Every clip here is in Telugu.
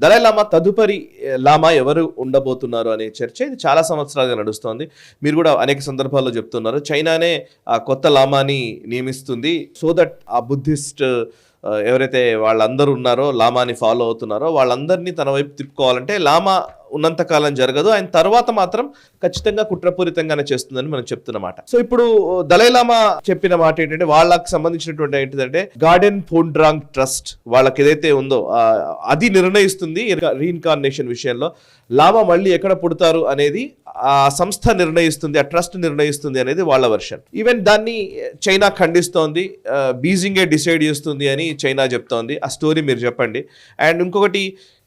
దలైలామా తదుపరి లామా ఎవరు ఉండబోతున్నారు అనే చర్చ ఇది చాలా సంవత్సరాలుగా నడుస్తోంది. మీరు కూడా అనేక సందర్భాల్లో చెప్తున్నారు చైనానే ఆ కొత్త లామాని నియమిస్తుంది సో దట్ ఆ బుద్ధిస్ట్ ఎవరైతే వాళ్ళందరూ ఉన్నారో లామాని ఫాలో అవుతున్నారో వాళ్ళందరినీ తన వైపు తిప్పుకోవాలంటే లామా ఉన్నంతకాలం జరగదు, ఆయన తర్వాత మాత్రం ఖచ్చితంగా కుట్రపూరితంగానే చేస్తుందని మనం చెప్తున్నమాట. సో ఇప్పుడు దలైలామా చెప్పిన మాట ఏంటంటే వాళ్ళకి సంబంధించినటువంటి ఏంటిదంటే గార్డెన్ ఫోండ్రాంగ్ ట్రస్ట్ వాళ్ళకి ఏదైతే ఉందో అది నిర్ణయిస్తుంది రీఇన్కార్నేషన్ విషయంలో. లామా మళ్ళీ ఎక్కడ పుడతారు అనేది ఆ సంస్థ నిర్ణయిస్తుంది, ఆ ట్రస్ట్ నిర్ణయిస్తుంది అనేది వాళ్ళ వర్షన్. ఈవెన్ దాన్ని చైనా ఖండిస్తోంది, బీజింగే డిసైడ్ చేస్తుంది అని చైనా చెప్తోంది. ఆ స్టోరీ మీరు చెప్పండి. అండ్ ఇంకొకటి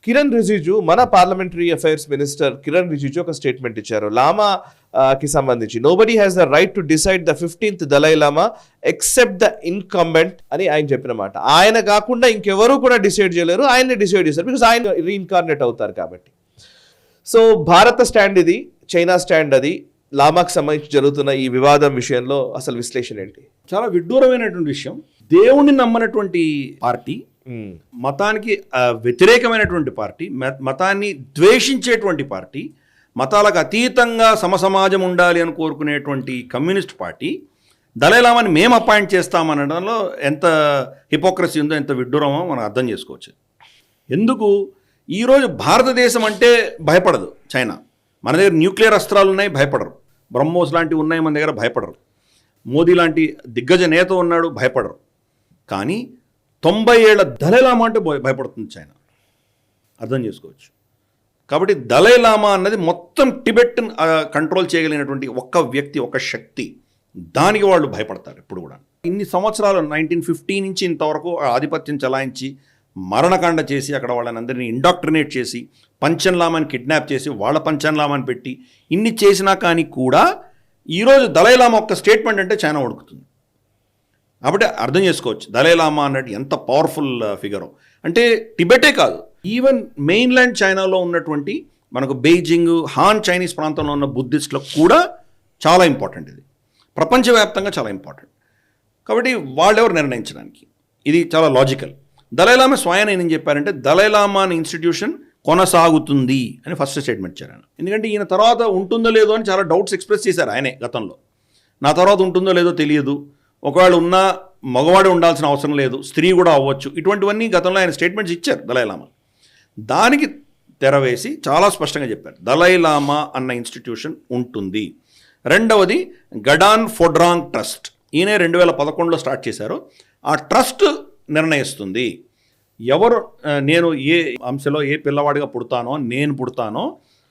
కిరణ్ రిజిజు మన parliamentary affairs minister Kiran Rijiju ఒక స్టేట్మెంట్ ఇచ్చారు లామా కి సంబంధించి. Nobody has the right to decide the 15th Dalai Lama except the incumbent అని ఆయన చెప్పిన మాట. ఆయన కాకుండా ఇంకెవరూ కూడా డిసైడ్ చేయలేరు, ఆయన్ని డిసైడ్ చేస్తారు బికాస్ ఆయన రీఇన్కార్నేట్ అవుతారు కాబట్టి. సో భారత స్టాండ్ ఇది, చైనా స్టాండ్ అది. లామాకి సంబంధించి జరుగుతున్న ఈ వివాదం విషయంలో అసలు విశ్లేషణ ఏంటి? చాలా విడ్డూరమైనటువంటి విషయం. దేవుణ్ణి నమ్మనటువంటి పార్టీ, మతానికి వ్యతిరేకమైనటువంటి పార్టీ, మతాన్ని ద్వేషించేటువంటి పార్టీ, మతాలకు అతీతంగా సమసమాజం ఉండాలి అని కోరుకునేటువంటి కమ్యూనిస్ట్ పార్టీ దలైలామాని మేము అపాయింట్ చేస్తామనడంలో ఎంత హిపోక్రసీ ఉందో, ఎంత విడ్డూరమో మనం అర్థం చేసుకోవచ్చు. ఎందుకు ఈరోజు భారతదేశం అంటే భయపడదు చైనా. మన దగ్గర న్యూక్లియర్ అస్త్రాలు ఉన్నాయి, భయపడరు. బ్రహ్మోస్ లాంటివి ఉన్నాయి మన దగ్గర, భయపడరు. మోదీ లాంటి దిగ్గజ నేత ఉన్నాడు, భయపడరు. కానీ 90 ఏళ్ల దలైలామా అంటే భయపడుతుంది చైనా. అర్థం చేసుకోవచ్చు. కాబట్టి దలైలామా అన్నది మొత్తం టిబెట్ కంట్రోల్ చేయగలిగినటువంటి ఒక్క వ్యక్తి, ఒక శక్తి. దానికి వాళ్ళు భయపడతారు ఎప్పుడు కూడా. ఇన్ని సంవత్సరాలు 1950 నుంచి ఇంతవరకు ఆధిపత్యం చలాయించి మరణకాండ చేసి అక్కడ వాళ్ళని అందరినీ ఇండాక్ట్రినేట్ చేసి పంచన్లామాని కిడ్నాప్ చేసి వాళ్ళ పంచన్లామాని పెట్టి ఇన్ని చేసినా కానీ కూడా ఈరోజు దలైలామా ఒక్క స్టేట్మెంట్ అంటే చైనా వణుకుతుంది. కాబట్టి అర్థం చేసుకోవచ్చు దలైలామా అన్నట్టు ఎంత పవర్ఫుల్ ఫిగరో. అంటే టిబెటే కాదు, ఈవెన్ మెయిన్లాండ్ చైనాలో ఉన్నటువంటి మనకు బెయిజింగ్, హాన్ చైనీస్ ప్రాంతంలో ఉన్న బుద్ధిస్టులకు కూడా చాలా ఇంపార్టెంట్. ఇది ప్రపంచవ్యాప్తంగా చాలా ఇంపార్టెంట్. కాబట్టి వాళ్ళెవరు నిర్ణయించడానికి ఇది చాలా లాజికల్. దలైలామా స్వయం ఏం చెప్పారంటే దలైలామా అనే ఇన్స్టిట్యూషన్ కొనసాగుతుంది అని ఫస్ట్ స్టేట్మెంట్ ఇచ్చారు ఆయన. ఎందుకంటే ఈయన తర్వాత ఉంటుందో లేదో అని చాలా డౌట్స్ ఎక్స్ప్రెస్ చేశారు ఆయనే గతంలో. నా తర్వాత ఉంటుందో లేదో తెలియదు, ఒకవేళ ఉన్నా మగవాడు ఉండాల్సిన అవసరం లేదు, స్త్రీ కూడా అవ్వచ్చు, ఇటువంటివన్నీ గతంలో ఆయన స్టేట్మెంట్స్ ఇచ్చారు దలైలామా. దానికి తెరవేసి చాలా స్పష్టంగా చెప్పారు దలైలామా అన్న ఇన్స్టిట్యూషన్ ఉంటుంది. రెండవది గడాన్ ఫోండ్రాంగ్ ట్రస్ట్, ఈయనే 2011లో స్టార్ట్ చేశారు. ఆ ట్రస్ట్ నిర్ణయిస్తుంది ఎవరు నేను ఏ అంశలో ఏ పిల్లవాడిగా పుడతానో, నేను పుడతానో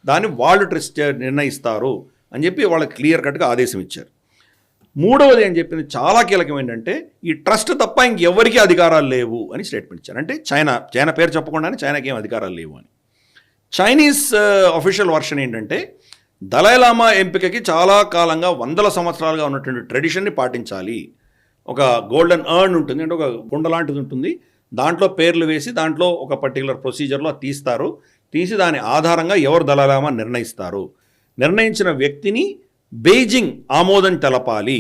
దాన్ని వాళ్ళు ట్రస్ట్ నిర్ణయిస్తారు అని చెప్పి వాళ్ళకి క్లియర్ కట్గా ఆదేశం ఇచ్చారు. మూడవది అని చెప్పింది చాలా కీలకం ఏంటంటే ఈ ట్రస్ట్ తప్ప ఇంకెవరికీ అధికారాలు లేవు అని స్టేట్మెంట్ ఇచ్చారు. అంటే చైనా పేరు చెప్పకుండానే చైనాకి ఏం అధికారాలు లేవు అని. చైనీస్ అఫీషియల్ వర్షన్ ఏంటంటే దలైలామా ఎంపికకి చాలా కాలంగా 100 సంవత్సరాలుగా ఉన్నటువంటి ట్రెడిషన్ని పాటించాలి. ఒక గోల్డెన్ అర్న్ ఉంటుంది, అంటే ఒక కుండ లాంటిది ఉంటుంది, దాంట్లో పేర్లు వేసి దాంట్లో ఒక పర్టికులర్ ప్రొసీజర్లో తీస్తారు. తీసి దాని ఆధారంగా ఎవరు దలైలామా నిర్ణయిస్తారు. నిర్ణయించిన వ్యక్తిని బెయిజింగ్ ఆమోదం తెలపాలి.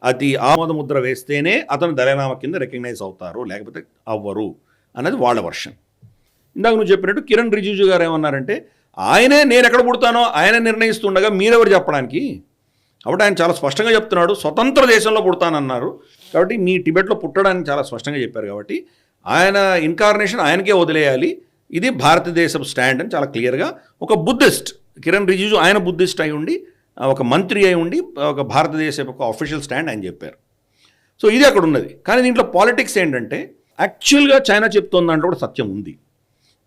అది ఆమోద ముద్ర వేస్తేనే అతను దలైలామా కింద రికగ్నైజ్ అవుతారు, లేకపోతే అవ్వరు అన్నది వాళ్ళ వర్షన్. ఇందాక నువ్వు చెప్పినట్టు కిరణ్ రిజిజు గారు ఏమన్నారంటే ఆయనే నేను ఎక్కడ పుడతానో ఆయన నిర్ణయిస్తుండగా మీరెవరు చెప్పడానికి. కాబట్టి ఆయన చాలా స్పష్టంగా చెప్తున్నాడు స్వతంత్ర దేశంలో పుడతానన్నారు. కాబట్టి మీ టిబెట్లో పుట్టడానికి చాలా స్పష్టంగా చెప్పారు. కాబట్టి ఆయన ఇన్కార్నేషన్ ఆయనకే వదిలేయాలి, ఇది భారతదేశం స్టాండ్ అని చాలా క్లియర్గా ఒక బుద్ధిస్ట్ కిరణ్ రిజిజు, ఆయన బుద్ధిస్ట్ అయి ఉండి ఒక మంత్రి అయి ఉండి ఒక భారతదేశం ఒక అఫీషియల్ స్టాండ్ ఆయన చెప్పారు. సో ఇది అక్కడ ఉన్నది. కానీ దీంట్లో పాలిటిక్స్ ఏంటంటే యాక్చువల్గా చైనా చెప్తోంది దాంట్లో కూడా సత్యం ఉంది.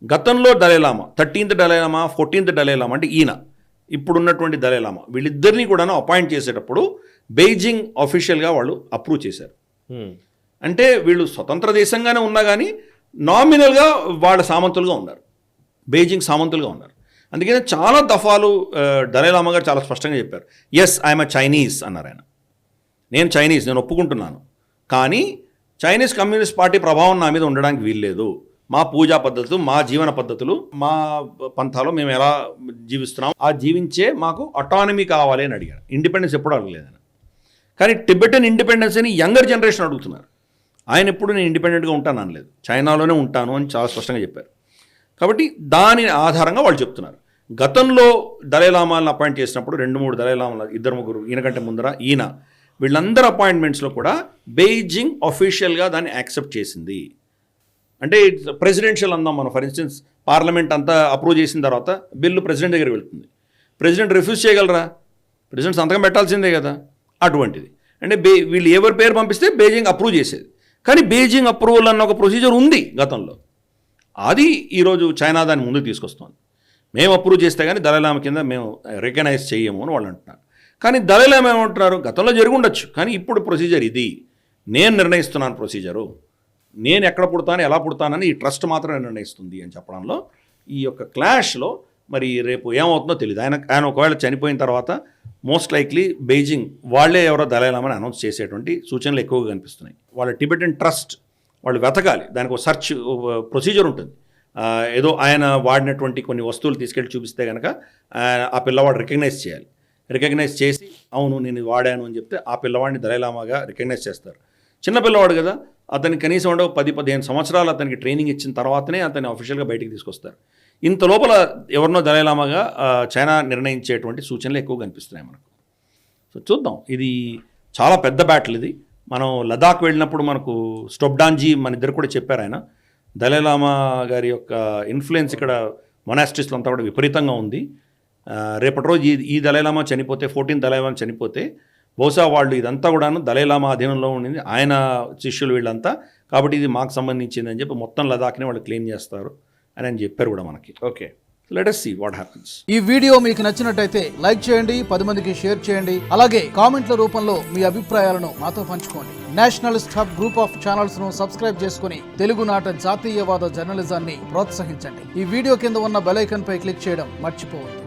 గతంలో Dalai Lama 13th Dalai Lama 14th Dalai Lama అంటే ఈయన ఇప్పుడున్నటువంటి దలైలామా వీళ్ళిద్దరినీ కూడా అపాయింట్ చేసేటప్పుడు బెయిజింగ్ అఫీషియల్గా వాళ్ళు అప్రూవ్ చేశారు. అంటే వీళ్ళు స్వతంత్ర దేశంగానే ఉన్నా కానీ నామినల్గా వాళ్ళ సామంతులుగా ఉన్నారు, బెయిజింగ్ సామంతులుగా ఉన్నారు. అందుకని చాలా దఫాలు దలైలామా గారు చాలా స్పష్టంగా చెప్పారు ఎస్ ఐఎమ్ అ చైనీస్ అన్నారు ఆయన. నేను చైనీస్, నేను ఒప్పుకుంటున్నాను, కానీ చైనీస్ కమ్యూనిస్ట్ పార్టీ ప్రభావం నా మీద ఉండడానికి వీల్లేదు. మా పూజా పద్ధతులు, మా జీవన పద్ధతులు, మా పంథాలో మేము ఎలా జీవిస్తున్నాం ఆ జీవించే మాకు అటానమీ కావాలి అని అడిగారు. ఇండిపెండెన్స్ ఎప్పుడు అడగలేదని. కానీ టిబెటన్ ఇండిపెండెన్స్ అని యంగర్ జనరేషన్ అడుగుతున్నారు. ఆయన ఎప్పుడు నేను ఇండిపెండెంట్గా ఉంటాను అనలేదు, చైనాలోనే ఉంటాను అని చాలా స్పష్టంగా చెప్పారు. కాబట్టి దాని ఆధారంగా వాళ్ళు చెప్తున్నారు. గతంలో దలైలామాలను అపాయింట్ చేసినప్పుడు 2-3 దలైలామాల 2-3 ఈయనకంటే ముందర ఈయన వీళ్ళందరూ అపాయింట్మెంట్స్లో కూడా బెయిజింగ్ అఫీషియల్గా దాన్ని యాక్సెప్ట్ చేసింది. అంటే ప్రెసిడెన్షియల్ అందాం మనం. ఫర్ ఇన్స్టెన్స్ పార్లమెంట్ అంతా అప్రూవ్ చేసిన తర్వాత బిల్లు ప్రెసిడెంట్ దగ్గర వెళ్తుంది. ప్రెసిడెంట్ రిఫ్యూజ్ చేయగలరా? ప్రెసిడెంట్ సంతకం పెట్టాల్సిందే కదా. అటువంటిది అంటే వీళ్ళు ఎవరి పేరు పంపిస్తే బీజింగ్ అప్రూవ్ చేసేది. కానీ బీజింగ్ అప్రూవల్ అన్న ఒక ప్రొసీజర్ ఉంది గతంలో. అది ఈరోజు చైనా దాన్ని ముందుకు తీసుకొస్తుంది. మేము అప్రూవ్ చేస్తే కానీ దలైలామా కింద మేము రికగ్నైజ్ చేయము అని వాళ్ళు అంటున్నారు. కానీ దలైలామా ఏమంటున్నారు, గతంలో జరిగి ఉండొచ్చు కానీ ఇప్పుడు ప్రొసీజర్ ఇది, నేను నిర్ణయిస్తున్నాను ప్రొసీజరు, నేను ఎక్కడ పుడతాను ఎలా పుడతానని ఈ ట్రస్ట్ మాత్రమే నిర్ణయిస్తుంది అని చెప్పడంలో ఈ యొక్క క్లాష్లో మరి రేపు ఏమవుతుందో తెలియదు. ఆయన ఒకవేళ చనిపోయిన తర్వాత మోస్ట్ లైక్లీ బీజింగ్ వాళ్ళే ఎవరో దలైలామాని అనౌన్స్ చేసేటువంటి సూచనలు ఎక్కువగా కనిపిస్తున్నాయి. వాళ్ళ టిబెటన్ ట్రస్ట్ వాళ్ళు వెతకాలి, దానికి ఒక సెర్చ్ ప్రొసీజర్ ఉంటుంది. ఏదో ఆయన వాడినటువంటి కొన్ని వస్తువులు తీసుకెళ్ళి చూపిస్తే కనుక ఆ పిల్లవాడు రికగ్నైజ్ చేయాలి. రికగ్నైజ్ చేసి అవును నేను వాడాను అని చెప్తే ఆ పిల్లవాడిని దలైలామాగా రికగ్నైజ్ చేస్తారు. చిన్న పిల్లవాడు కదా, అతనికి కనీసం 10-15 సంవత్సరాలు అతనికి ట్రైనింగ్ ఇచ్చిన తర్వాతనే అతన్ని అఫీషియల్గా బయటికి తీసుకొస్తారు. ఇంత లోపల ఎవరినో దలైలామాగా చైనా నిర్ణయించేటువంటి సూచనలు ఎక్కువ కనిపిస్తున్నాయి మనకు. సో చూద్దాం, ఇది చాలా పెద్ద బ్యాటిల్ ఇది. మనం లదాఖ్ వెళ్ళినప్పుడు మనకు స్టొబ్డాన్జీ మన ఇద్దరు కూడా చెప్పారు, ఆయన దలైలామా గారి యొక్క ఇన్ఫ్లుయెన్స్ ఇక్కడ మొనాస్ట్రీస్లో అంతా కూడా విపరీతంగా ఉంది. రేపటి రోజు ఈ దలైలామా చనిపోతే 14 దలైలామా చనిపోతే బహుశా వాళ్ళు ఇదంతా కూడాను దలైలామా అధీనంలో ఉండింది, ఆయన శిష్యులు వీళ్ళంతా, కాబట్టి ఇది మాకు సంబంధించింది అని చెప్పి మొత్తం లదాఖ్ని వాళ్ళు క్లెయిమ్ చేస్తారు అని అని చెప్పారు కూడా మనకి. Okay, let us see what happens. ఈ వీడియో మీకు నచ్చినట్టయితే లైక్ చేయండి, 10 మందికి షేర్ చేయండి, అలాగే కామెంట్ల రూపంలో మీ అభిప్రాయాలను మాతో పంచుకోండి. Nationalist hub group of channels ను సబ్స్క్రైబ్ చేసుకుని తెలుగునాట జాతీయవాద జర్నలిజాన్ని ప్రోత్సహించండి. ఈ వీడియో కింద ఉన్న బెల్ ఐకాన్ పై క్లిక్ చేయడం మర్చిపోవద్దు.